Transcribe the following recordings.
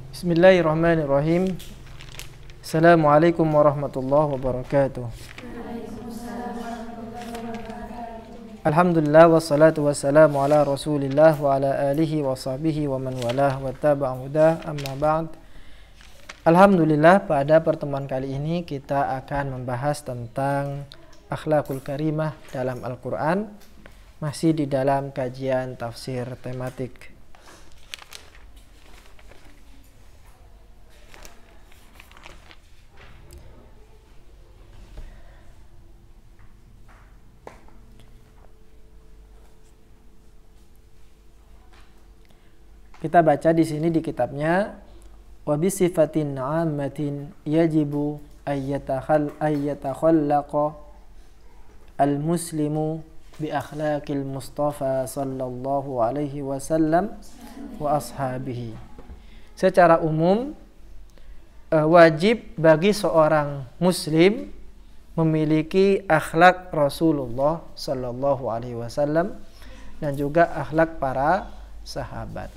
Bismillahirrahmanirrahim. Assalamualaikum warahmatullahi wabarakatuh. Alhamdulillah wassalatu wassalamu ala Rasulillah wa ala alihi wa sahbihi wa man walah wa tabi'a hudah, amma ba'd. Alhamdulillah, pada pertemuan kali ini kita akan membahas tentang akhlakul karimah dalam Al-Qur'an, masih di dalam kajian tafsir tematik. Kita baca di sini di kitabnya, wa bi sifatin 'ammatin yajibu ayyatakhallaqa al-muslimu bi akhlaqil Mustafa sallallahu alaihi wasallam wa ashabihi. Secara umum wajib bagi seorang muslim memiliki akhlak Rasulullah sallallahu alaihi wasallam dan juga akhlak para sahabat.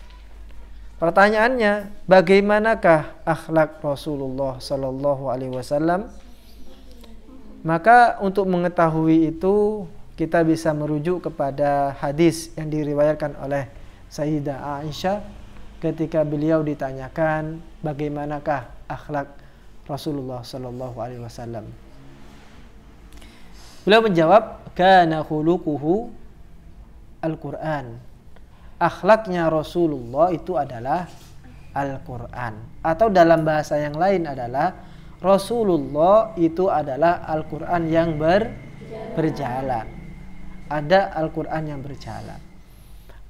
Pertanyaannya, bagaimanakah akhlak Rasulullah Sallallahu Alaihi Wasallam? Maka untuk mengetahui itu kita bisa merujuk kepada hadis yang diriwayatkan oleh Sayyidah Aisyah ketika beliau ditanyakan bagaimanakah akhlak Rasulullah Sallallahu Alaihi Wasallam. Beliau menjawab, kana khuluquhu Al-Quran. Akhlaknya Rasulullah itu adalah Al-Quran. Atau dalam bahasa yang lain adalah Rasulullah itu adalah Al-Quran yang berjalan. Ada Al-Quran yang berjalan.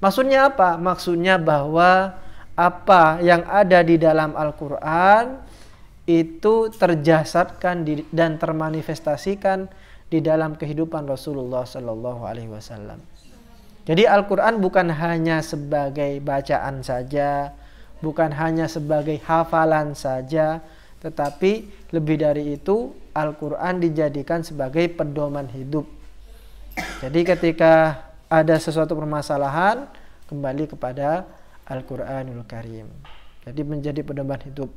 Maksudnya apa? Maksudnya bahwa apa yang ada di dalam Al-Quran itu terjasadkan dan termanifestasikan di dalam kehidupan Rasulullah Sallallahu Alaihi Wasallam. Jadi Al-Quran bukan hanya sebagai bacaan saja, bukan hanya sebagai hafalan saja, tetapi lebih dari itu Al-Quran dijadikan sebagai pedoman hidup. Jadi ketika ada sesuatu permasalahan, kembali kepada Al-Quranul Karim. Jadi menjadi pedoman hidup.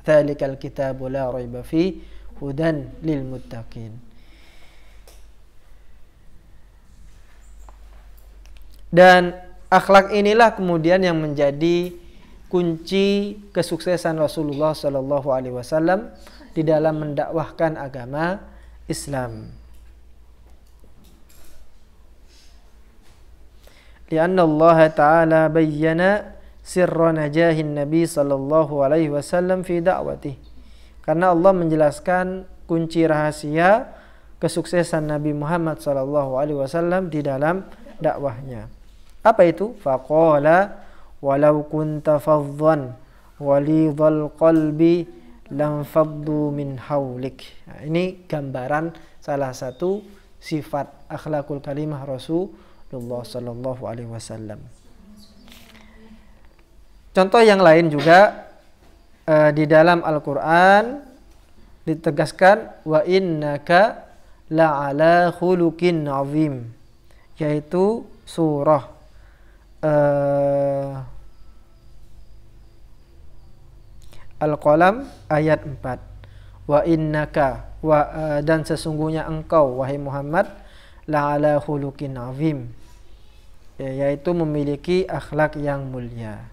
Dzalikal kitabu la raiba fi hudan lil muttaqin. Dan akhlak inilah kemudian yang menjadi kunci kesuksesan Rasulullah Sallallahu Alaihi Wasallam di dalam mendakwahkan agama Islam. Lianna Allah Ta'ala bayyana sirra najahin Nabi Sallallahu Alaihi Wasallam fi da'watih. Karena Allah menjelaskan kunci rahasia kesuksesan Nabi Muhammad Sallallahu Alaihi Wasallam di dalam dakwahnya. Apa itu? Faqala walau kunta faddan walidhal qalbi lam faddu min haulik. Nah, ini gambaran salah satu sifat akhlakul karimah Rasulullah sallallahu alaihi wasallam. Contoh yang lain juga di dalam Al-Qur'an ditegaskan wa innaka la'ala khuluqin 'azim, yaitu surah Al-Qalam ayat 4. Wa innaka dan sesungguhnya engkau wahai Muhammad la'ala khuluqin 'azim, yaitu memiliki akhlak yang mulia.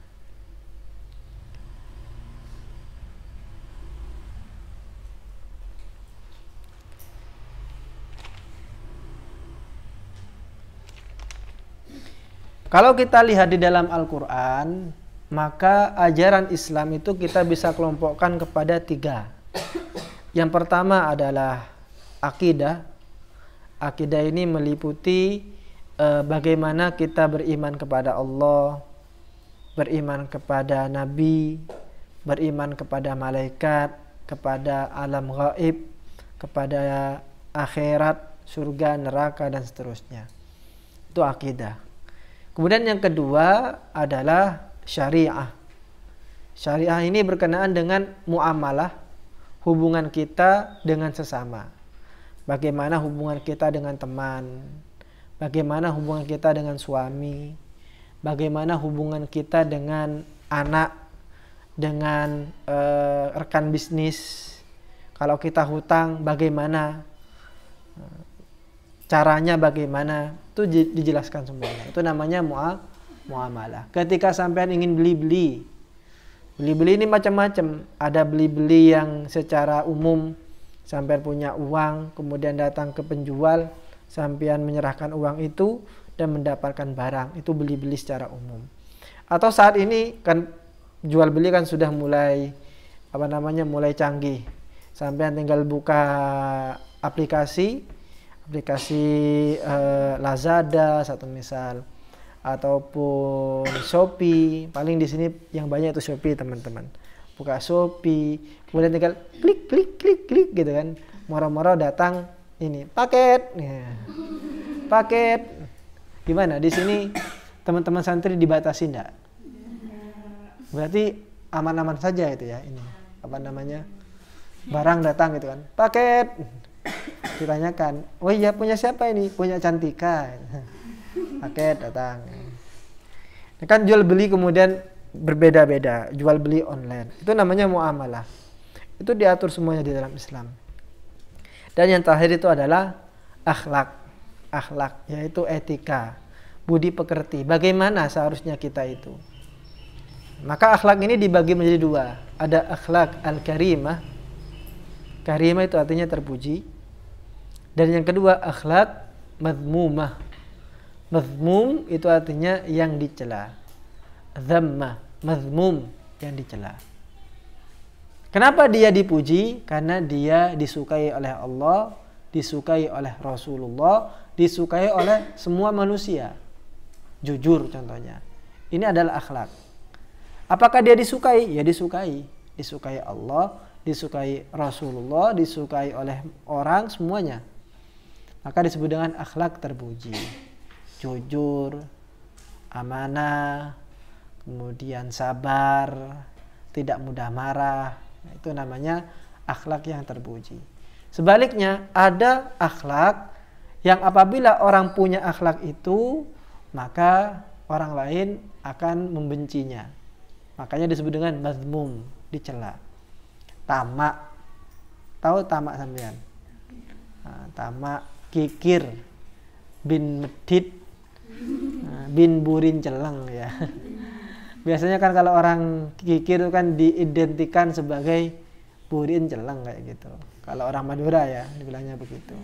Kalau kita lihat di dalam Al-Quran, maka ajaran Islam itu kita bisa kelompokkan kepada 3. Yang pertama adalah akidah. Akidah ini meliputi bagaimana kita beriman kepada Allah, beriman kepada Nabi, beriman kepada malaikat, kepada alam gaib, kepada akhirat, surga, neraka, dan seterusnya. Itu akidah. Kemudian yang kedua adalah syariah. Syariah ini berkenaan dengan muamalah, hubungan kita dengan sesama. Bagaimana hubungan kita dengan teman, bagaimana hubungan kita dengan suami, bagaimana hubungan kita dengan anak, dengan rekan bisnis. Kalau kita hutang bagaimana, caranya bagaimana, itu dijelaskan semuanya. Itu namanya muamalah. Ketika sampean ingin beli-beli ini macam-macam. Ada beli-beli yang secara umum, sampean punya uang, kemudian datang ke penjual, sampean menyerahkan uang itu dan mendapatkan barang. Itu beli-beli secara umum. Atau saat ini kan jual beli kan sudah mulai mulai canggih. Sampean tinggal buka aplikasi Lazada satu misal, ataupun Shopee. Paling di sini yang banyak itu Shopee, teman-teman. Buka Shopee, kemudian tinggal klik gitu kan. Moro-moro datang ini paket. Paket. Gimana? Di sini teman-teman santri dibatasi enggak? Berarti aman-aman saja itu ya ini. Barang datang gitu kan. Paket. Ditanyakan, "Oh iya, punya siapa ini?" "Punya Cantika." Paket datang. Kan jual beli kemudian berbeda-beda, jual beli online. Itu namanya muamalah. Itu diatur semuanya di dalam Islam. Dan yang terakhir itu adalah akhlak. Akhlak yaitu etika, budi pekerti. Bagaimana seharusnya kita itu? Maka akhlak ini dibagi menjadi dua. Ada akhlak al-karimah. Karimah itu artinya terpuji. Dan yang kedua akhlak madhmumah. Madhmum itu artinya yang dicela. Dhammah, madhmum, yang dicela. Kenapa dia dipuji? Karena dia disukai oleh Allah, disukai oleh Rasulullah, disukai oleh semua manusia. Jujur contohnya. Ini adalah akhlak. Apakah dia disukai? Ya disukai. Disukai Allah, disukai Rasulullah, disukai oleh orang semuanya. Maka disebut dengan akhlak terpuji. Jujur, amanah, kemudian sabar, tidak mudah marah. Itu namanya akhlak yang terpuji. Sebaliknya ada akhlak yang apabila orang punya akhlak itu, maka orang lain akan membencinya. Makanya disebut dengan mazmum, dicela. Tamak. Tahu tamak sampean? Tamak, kikir, bin medit, bin burin celeng ya. Biasanya kan kalau orang kikir itu kan diidentikan sebagai burin celeng kayak gitu. Kalau orang Madura ya dibilangnya begitu.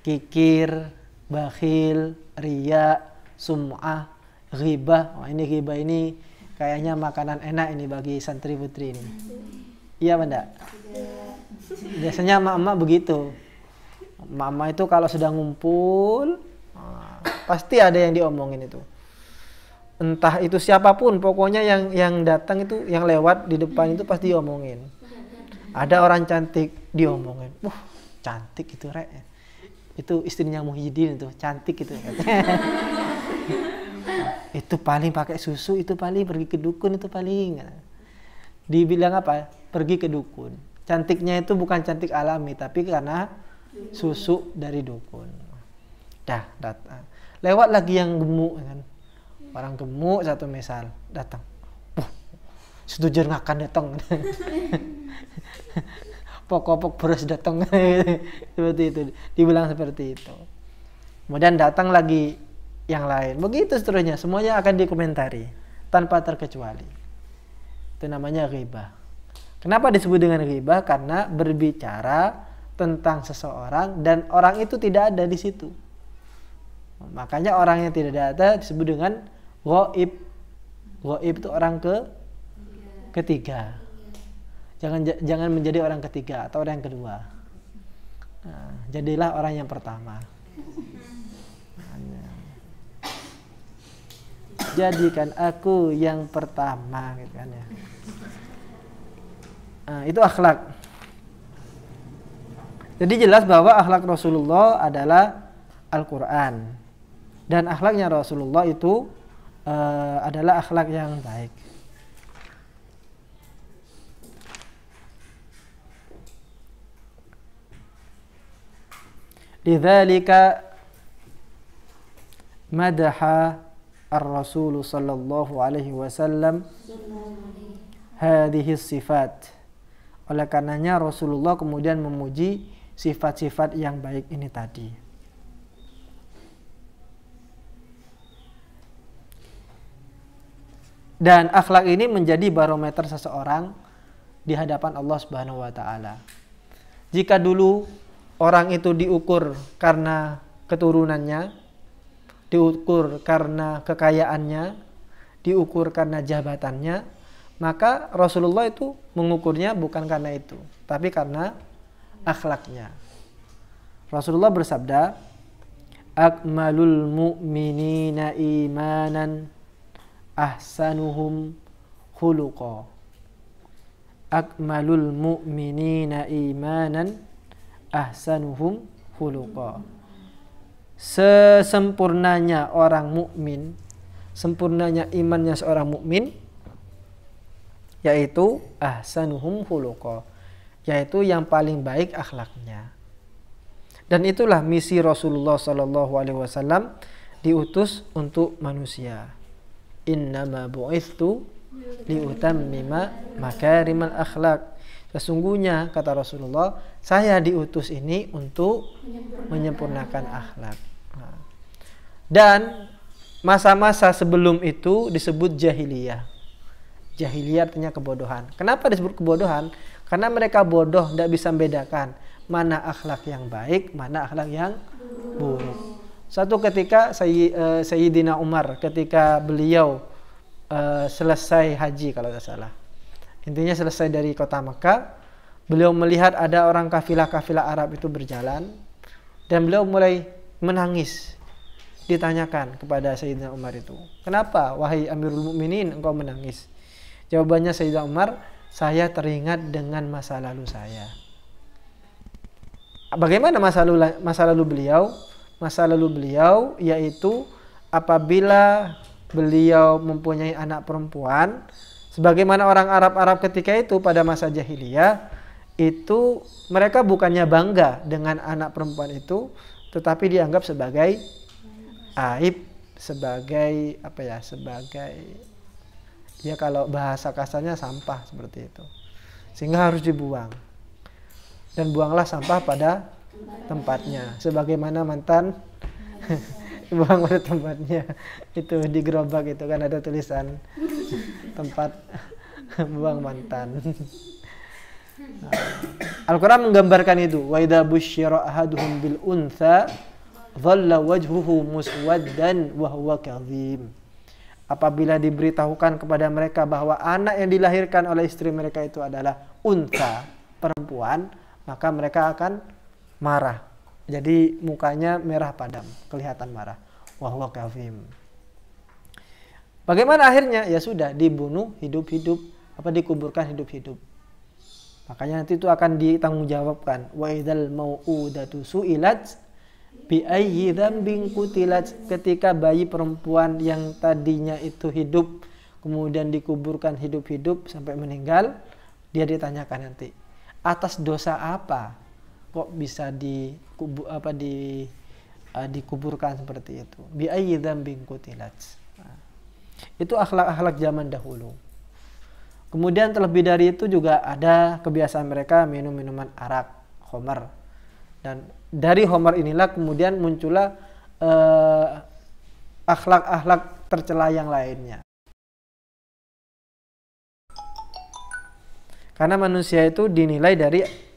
Kikir, bakhil, riya, sum'ah, ghibah. Wah, ini ghibah ini kayaknya makanan enak ini bagi santri putri ini. Iya Banda? Biasanya emak-emak begitu. Mama itu kalau sudah ngumpul, pasti ada yang diomongin itu. Entah itu siapapun, pokoknya yang datang itu, yang lewat di depan itu pasti diomongin. Ada orang cantik diomongin. Cantik itu Rek. Itu istrinya Muhyiddin itu, cantik itu. Itu paling pakai susu, itu paling pergi ke dukun, itu paling. Dibilang apa? Pergi ke dukun. Cantiknya itu bukan cantik alami, tapi karena susu dari dukun. Datang. Lewat lagi yang gemuk kan. Orang gemuk satu misal datang. Setuju ngakan datang. Pokok beras datang. Seperti itu. Dibilang seperti itu. Kemudian datang lagi yang lain. Begitu seterusnya. Semuanya akan dikomentari tanpa terkecuali. Itu namanya ghibah. Kenapa disebut dengan ghibah? Karena berbicara tentang seseorang dan orang itu tidak ada di situ. Makanya orang yang tidak ada disebut dengan ghaib. Ghaib itu orang ketiga. Jangan menjadi orang ketiga atau orang yang kedua. Jadilah orang yang pertama. Jadikan aku yang pertama gitu kan ya. Itu akhlak. Jadi jelas bahwa akhlak Rasulullah adalah Al-Quran. Dan akhlaknya Rasulullah itu adalah akhlak yang baik. Lidzalika madaha ar-Rasul sallallahu alaihi wasallam hadhihi sifat. Oleh karenanya Rasulullah kemudian memuji sifat-sifat yang baik ini tadi. Dan akhlak ini menjadi barometer seseorang di hadapan Allah Subhanahu wa taala. Jika dulu orang itu diukur karena keturunannya, diukur karena kekayaannya, diukur karena jabatannya, maka Rasulullah itu mengukurnya bukan karena itu, tapi karena akhlaknya. Rasulullah bersabda, akmalul mu'minina imanan ahsanuhum khuluqa. Akmalul mu'minina imanan ahsanuhum khuluqa. Sesempurnanya orang mukmin, sempurnanya imannya seorang mukmin, yaitu ahsanuhum khuluqa, yaitu yang paling baik akhlaknya. Dan itulah misi Rasulullah sallallahu alaihi wasallam diutus untuk manusia. Innama bu'ithu liutammima makarimal akhlak. Sesungguhnya kata Rasulullah, saya diutus ini untuk menyempurnakan akhlak. Dan masa-masa sebelum itu disebut jahiliyah. Jahiliyah artinya kebodohan. Kenapa disebut kebodohan? Karena mereka bodoh, tidak bisa membedakan mana akhlak yang baik, mana akhlak yang buruk. Suatu ketika Sayyidina Umar ketika beliau selesai haji kalau tidak salah. Intinya selesai dari kota Mekah, beliau melihat ada orang kafilah-kafilah Arab itu berjalan dan beliau mulai menangis. Ditanyakan kepada Sayyidina Umar itu, "Kenapa wahai Amirul Mukminin engkau menangis?" Jawabannya Sayyidina Umar, "Saya teringat dengan masa lalu saya." Bagaimana masa lalu beliau? Masa lalu beliau yaitu apabila beliau mempunyai anak perempuan, sebagaimana orang Arab ketika itu pada masa jahiliyah, itu mereka bukannya bangga dengan anak perempuan itu, tetapi dianggap sebagai aib, sebagai apa ya, sebagai ya kalau bahasa kasarnya sampah seperti itu, sehingga harus dibuang. Dan buanglah sampah pada tempatnya, sebagaimana mantan buang pada tempatnya, itu di gerobak itu kan ada tulisan tempat buang mantan. Al-Quran menggambarkan itu, wa idza busyira ahaduhum bil untha dhalla wajhuhu muswaddan wa huwa kadhim. Apabila diberitahukan kepada mereka bahwa anak yang dilahirkan oleh istri mereka itu adalah untha, perempuan, maka mereka akan marah. Jadi mukanya merah padam, kelihatan marah. Wa huwa kadhim. Bagaimana akhirnya? Ya sudah, dibunuh hidup-hidup, dikuburkan hidup-hidup. Makanya nanti itu akan ditanggungjawabkan. Wa idzal mau'udatu su'ilat bi ayyi dzambin qutilat. Ketika bayi perempuan yang tadinya itu hidup kemudian dikuburkan hidup-hidup sampai meninggal, dia ditanyakan nanti, atas dosa apa kok bisa dikuburkan seperti itu? Bi ayyi dzambin qutilat. Itu akhlak-akhlak zaman dahulu. Kemudian terlebih dari itu juga ada kebiasaan mereka minum minuman arak, khamar. Dan dari khamar inilah kemudian muncullah akhlak-akhlak tercela yang lainnya. Karena manusia itu dinilai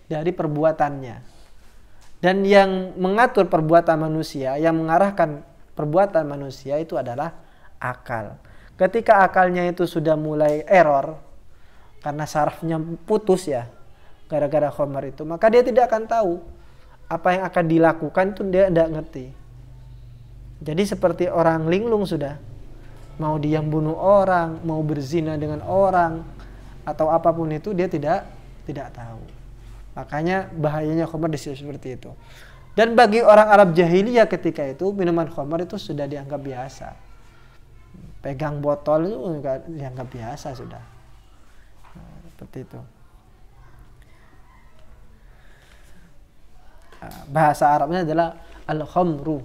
dari perbuatannya. Dan yang mengatur perbuatan manusia, yang mengarahkan perbuatan manusia itu adalah akal. Ketika akalnya itu sudah mulai error, karena sarafnya putus ya, gara-gara khamar itu, maka dia tidak akan tahu apa yang akan dilakukan, itu dia tidak ngerti. Jadi seperti orang linglung sudah, mau dia bunuh orang, mau berzina dengan orang, atau apapun itu dia tidak tahu. Makanya bahayanya khamar di situ seperti itu. Dan bagi orang Arab jahiliyah ketika itu, minuman khamar itu sudah dianggap biasa. Pegang botol itu dianggap biasa sudah. Seperti itu. Bahasa Arabnya adalah al-khamru.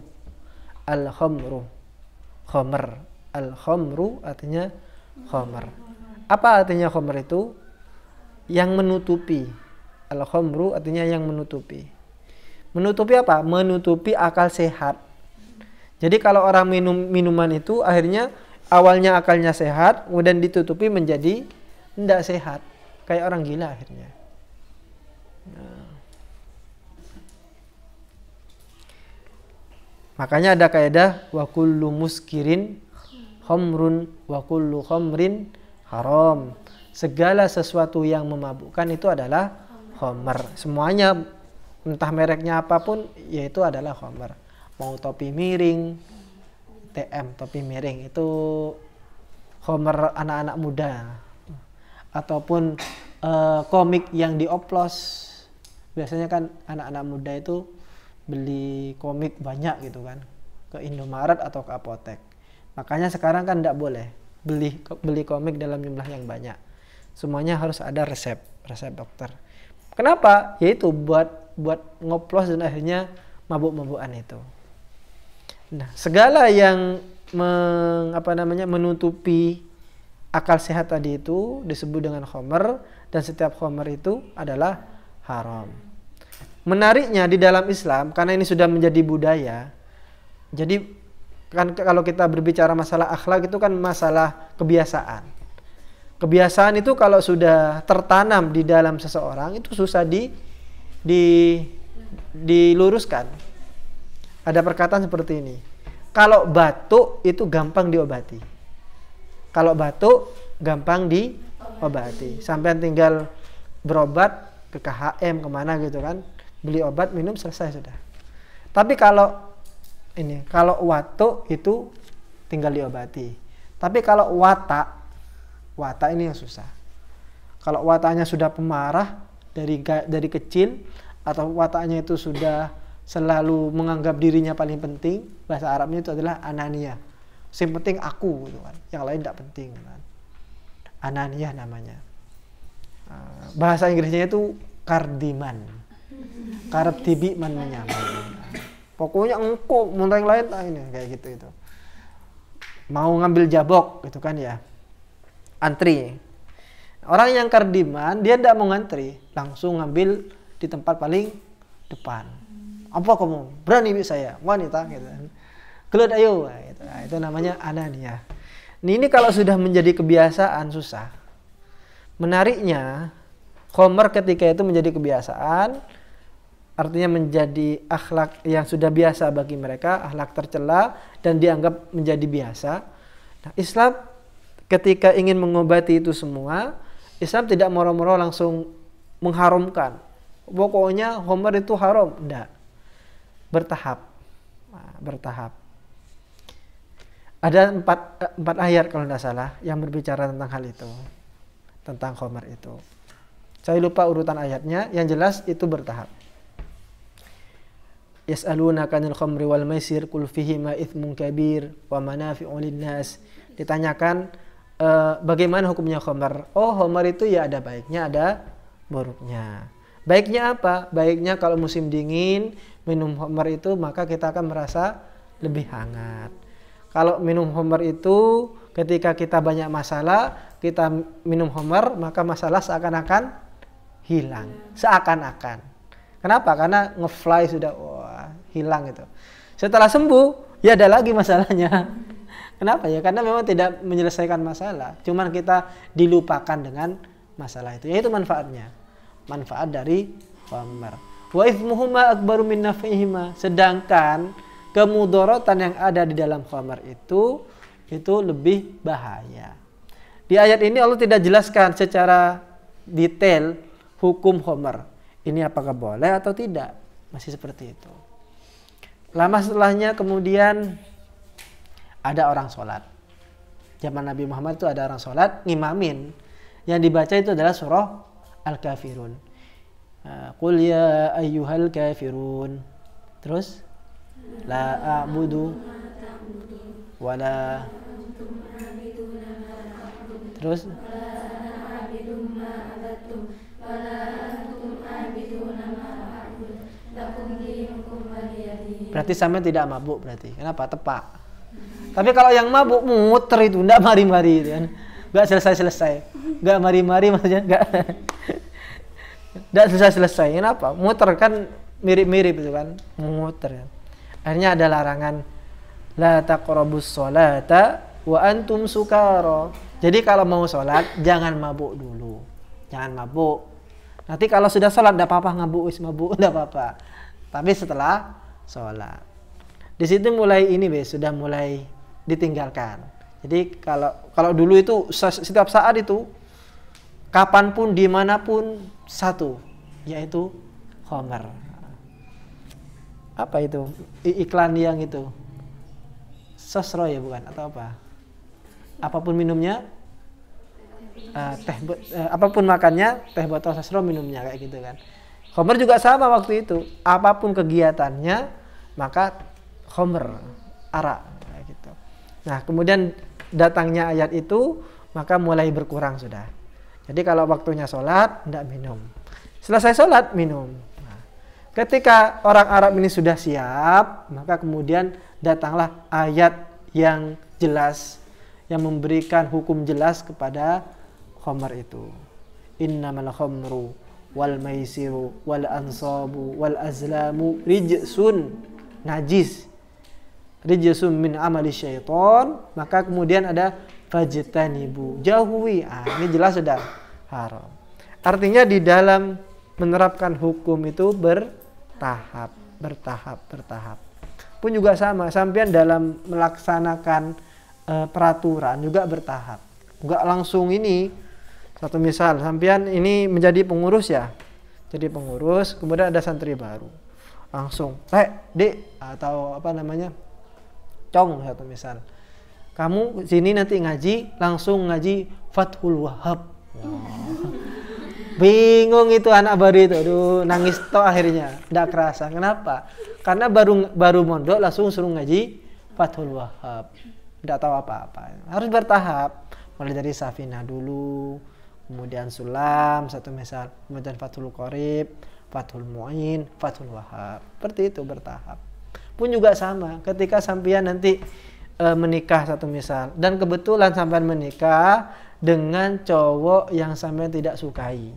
Al-khamru. Khamr. Al-khamru artinya khamar. Apa artinya khamar itu? Yang menutupi. Al-khamru artinya yang menutupi. Menutupi apa? Menutupi akal sehat. Jadi kalau orang minum minuman itu akhirnya awalnya akalnya sehat, kemudian ditutupi menjadi tidak sehat. Kayak orang gila akhirnya. Nah. Makanya ada kaidah wa kullu muskirin khamrun wa kullu khamrin haram. Segala sesuatu yang memabukkan itu adalah khamar. Semuanya entah mereknya apapun yaitu adalah khamar. Mau topi miring, TM topi miring itu khamar anak-anak muda. Ataupun komik yang dioplos. Biasanya kan anak-anak muda itu beli komik banyak gitu kan ke Indomaret atau ke apotek. Makanya sekarang kan tidak boleh beli komik dalam jumlah yang banyak. Semuanya harus ada resep dokter. Kenapa? Yaitu buat ngoplos dan akhirnya mabuk-mabukan itu. Nah, segala yang menutupi akal sehat tadi itu disebut dengan khamar, dan setiap khamar itu adalah haram. Menariknya di dalam Islam, karena ini sudah menjadi budaya, jadi kan kalau kita berbicara masalah akhlak itu kan masalah kebiasaan. Kebiasaan itu kalau sudah tertanam di dalam seseorang itu susah diluruskan. Ada perkataan seperti ini. Kalau batuk itu gampang diobati. Kalau batuk gampang diobati. Sampai tinggal berobat ke KHM kemana gitu kan, beli obat minum selesai sudah. Tapi kalau watuk itu tinggal diobati. Tapi kalau watak ini yang susah. Kalau wataknya sudah pemarah dari kecil, atau wataknya itu sudah selalu menganggap dirinya paling penting, bahasa Arabnya itu adalah anania. Yang penting aku gitu kan, yang lain tidak penting kan. Anania namanya. Bahasa Inggrisnya itu kardiman. Karep tibi man menyaman. Pokoknya engkau mun yang lain ini kayak gitu itu. Mau ngambil jabok gitu kan ya. Antri. Orang yang kardiman dia tidak mau ngantri, langsung ngambil di tempat paling depan. Apa kamu? Berani saya, wanita gitu. Gelut ayo gitu. Nah, itu namanya anania. Ini kalau sudah menjadi kebiasaan susah. Menariknya khamar ketika itu menjadi kebiasaan, artinya menjadi akhlak yang sudah biasa bagi mereka, akhlak tercela dan dianggap menjadi biasa. Nah, Islam ketika ingin mengobati itu semua, Islam tidak moro-moro langsung mengharamkan. Pokoknya khamar itu haram, enggak. Bertahap. Nah, bertahap. Ada 4 ayat kalau tidak salah yang berbicara tentang hal itu. Tentang khamar itu. Saya lupa urutan ayatnya, yang jelas itu bertahap. Yas'alunaka 'anil khamri wal maisir qul fihima itsmun kabir wa manafi'u lin-nas. Ditanyakan bagaimana hukumnya khamar? Oh, khamar itu ya ada baiknya, ada buruknya. Baiknya apa? Baiknya kalau musim dingin minum khamar itu maka kita akan merasa lebih hangat. Kalau minum khamar itu ketika kita banyak masalah, kita minum khamar maka masalah seakan-akan hilang. Seakan-akan. Kenapa? Karena ngefly sudah hilang itu. Setelah sembuh, ya ada lagi masalahnya. Kenapa ya? Karena memang tidak menyelesaikan masalah. Cuman kita dilupakan dengan masalah itu. Yaitu manfaatnya. Manfaat dari khamar. Wa ithmuhuma akbaru min naf'ihima. Sedangkan kemudaratan yang ada di dalam khamar itu lebih bahaya. Di ayat ini Allah tidak jelaskan secara detail hukum khamar. Ini apakah boleh atau tidak? Masih seperti itu. Lama setelahnya kemudian ada orang sholat. Zaman Nabi Muhammad itu ada orang sholat ngimamin. Yang dibaca itu adalah surah Al-Kafirun. Qul ya ayyuhal kafirun. Terus la a'budu wala. Terus berarti sama tidak mabuk berarti. Kenapa? Tepak. Tapi kalau yang mabuk muter itu enggak mari-mari itu kan. Enggak selesai-selesai. Enggak mari-mari maksudnya enggak selesai-selesai. Kenapa? Muter kan mirip-mirip itu kan. Muter ya. Akhirnya ada larangan la taqrabus sholata wa antum sukara. Jadi kalau mau sholat jangan mabuk dulu. Jangan mabuk. Nanti kalau sudah sholat enggak apa-apa mabuk enggak apa-apa. Tapi setelah sholat. Di situ mulai sudah mulai ditinggalkan. Jadi kalau dulu itu setiap saat itu kapanpun dimanapun satu, yaitu khamar. Apa itu? Iklan yang itu sosro ya bukan atau apa? Apapun minumnya, apapun makannya, teh botol sosro minumnya kayak gitu kan. Khamar juga sama waktu itu. Apapun kegiatannya, maka khamar, arak kayak gitu. Nah, kemudian datangnya ayat itu, maka mulai berkurang sudah. Jadi kalau waktunya sholat, tidak minum. Selesai sholat, minum. Nah, ketika orang Arab ini sudah siap, maka kemudian datanglah ayat yang jelas, yang memberikan hukum jelas kepada khamar itu. Innamal khamru wal maisiru wal ansabu wal azlamu rijsun, najis. Rijsun min amali syaiton. Maka kemudian ada fajtanibu, jauhi. Ini jelas sudah haram. Artinya di dalam menerapkan hukum itu bertahap. Pun juga sama, sampean dalam melaksanakan peraturan juga bertahap. Enggak langsung ini. Satu misal, sampean ini menjadi pengurus ya. Jadi pengurus, kemudian ada santri baru. Langsung, Dek, atau apa namanya? Cong, satu misal. Kamu sini nanti ngaji, langsung ngaji Fathul Wahhab. Bingung itu anak baru itu, aduh, nangis toh akhirnya, tidak kerasa. Kenapa? Karena baru mondok langsung suruh ngaji Fathul Wahhab, tidak tahu apa-apa. Harus bertahap, mulai dari Safinah dulu, kemudian Sulam, satu misal, kemudian Fathul Qorib, Fathul Mu'in, Fathul Wahhab. Seperti itu bertahap. Pun juga sama, ketika sampean nanti menikah satu misal, dan kebetulan sampean menikah dengan cowok yang sampean tidak sukai,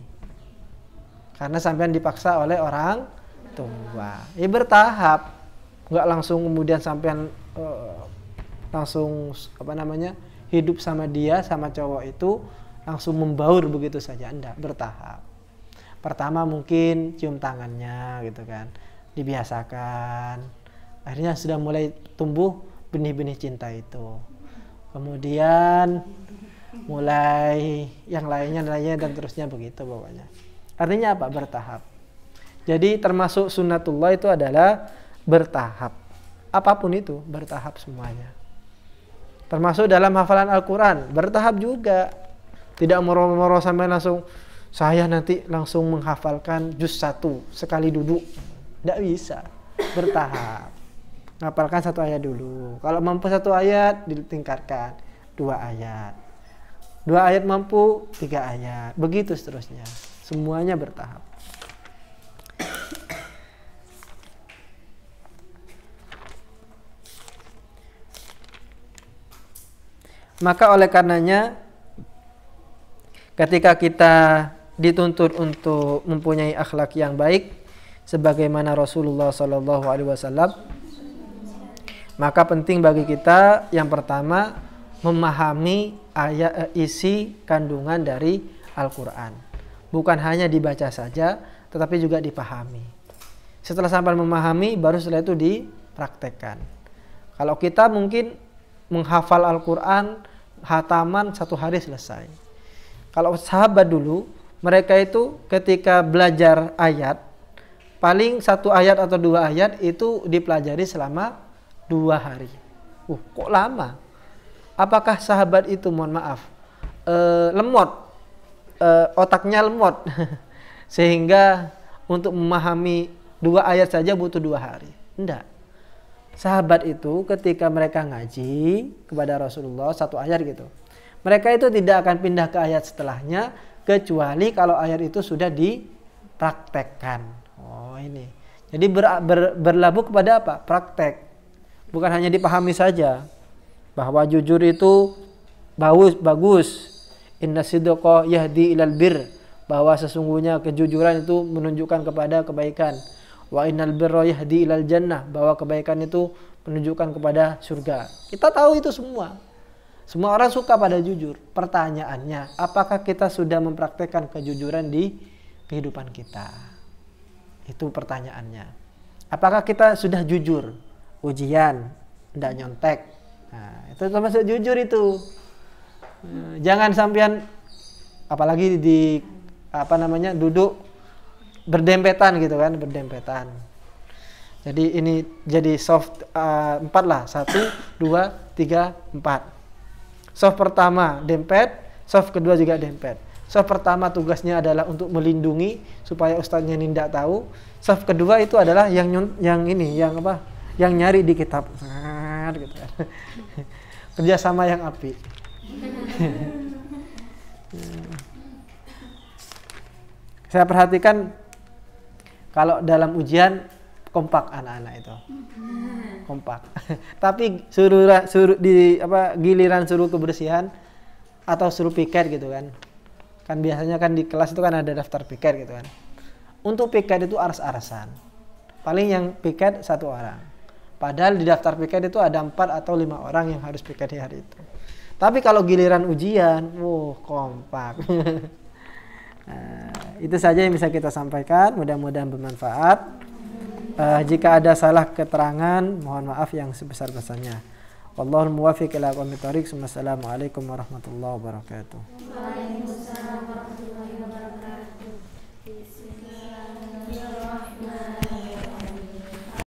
karena sampean dipaksa oleh orang tua. Ya bertahap, nggak langsung kemudian sampean langsung hidup sama dia, sama cowok itu langsung membaur begitu saja, enggak, bertahap. Pertama mungkin cium tangannya gitu kan, dibiasakan. Akhirnya sudah mulai tumbuh benih-benih cinta itu. Kemudian mulai yang lainnya dan terusnya begitu pokoknya. Artinya apa? Bertahap. Jadi termasuk sunnatullah itu adalah bertahap. Apapun itu bertahap semuanya. Termasuk dalam hafalan Al-Quran bertahap juga. Tidak moro-moro sampai langsung saya nanti langsung menghafalkan juz 1 sekali duduk. Tidak bisa. Bertahap. Hafalkan 1 ayat dulu. Kalau mampu 1 ayat ditingkatkan 2 ayat. 2 ayat mampu 3 ayat. Begitu seterusnya. Semuanya bertahap. Maka oleh karenanya ketika kita dituntut untuk mempunyai akhlak yang baik sebagaimana Rasulullah SAW, maka penting bagi kita yang pertama memahami isi kandungan dari Al-Quran. Bukan hanya dibaca saja, tetapi juga dipahami. Setelah sampai memahami, baru setelah itu dipraktekkan. Kalau kita mungkin menghafal Al-Quran, hataman 1 hari selesai. Kalau sahabat dulu, mereka itu ketika belajar ayat, paling 1 ayat atau 2 ayat itu dipelajari selama 2 hari. Kok lama? Apakah sahabat itu, mohon maaf, lemot, otaknya lemot, sehingga untuk memahami 2 ayat saja butuh 2 hari? Enggak. Sahabat itu ketika mereka ngaji kepada Rasulullah 1 ayat gitu, mereka itu tidak akan pindah ke ayat setelahnya kecuali kalau ayat itu sudah dipraktekkan. Ini. Jadi berlabuh kepada apa? Praktek. Bukan hanya dipahami saja. bahwa jujur itu bagus. Inna sidqa yahdi ilal bir, bahwa sesungguhnya kejujuran itu menunjukkan kepada kebaikan. Wa innal birra yahdi ilal jannah, bahwa kebaikan itu menunjukkan kepada surga. Kita tahu itu semua. Semua orang suka pada jujur. Pertanyaannya, apakah kita sudah mempraktekkan kejujuran di kehidupan kita? Itu pertanyaannya. Apakah kita sudah jujur? Ujian, tidak nyontek. Nah, itu termasuk jujur itu. Jangan sampean apalagi di duduk berdempetan gitu kan, berdempetan. Jadi ini jadi soft 4 lah, 1, 2, 3, 4. Soft pertama dempet, soft kedua juga dempet. Soft pertama tugasnya adalah untuk melindungi supaya ustadznya tidak tahu. Soft kedua itu adalah yang nyari di kitab. Gitu kan. Kerjasama yang apik. Saya perhatikan kalau dalam ujian kompak anak-anak itu, kompak. Tapi giliran suruh kebersihan atau suruh piket gitu kan. Kan biasanya kan di kelas itu kan ada daftar piket gitu kan. Untuk piket itu aras-arasan. Paling yang piket 1 orang. Padahal di daftar piket itu ada 4 atau 5 orang yang harus piket di hari itu. Tapi kalau giliran ujian, kompak. Nah, itu saja yang bisa kita sampaikan. Mudah-mudahan bermanfaat. Jika ada salah keterangan, mohon maaf yang sebesar-besarnya. Wallahul muwaffiq ila aqwamit thoriq. Wassalamualaikum warahmatullahi wabarakatuh.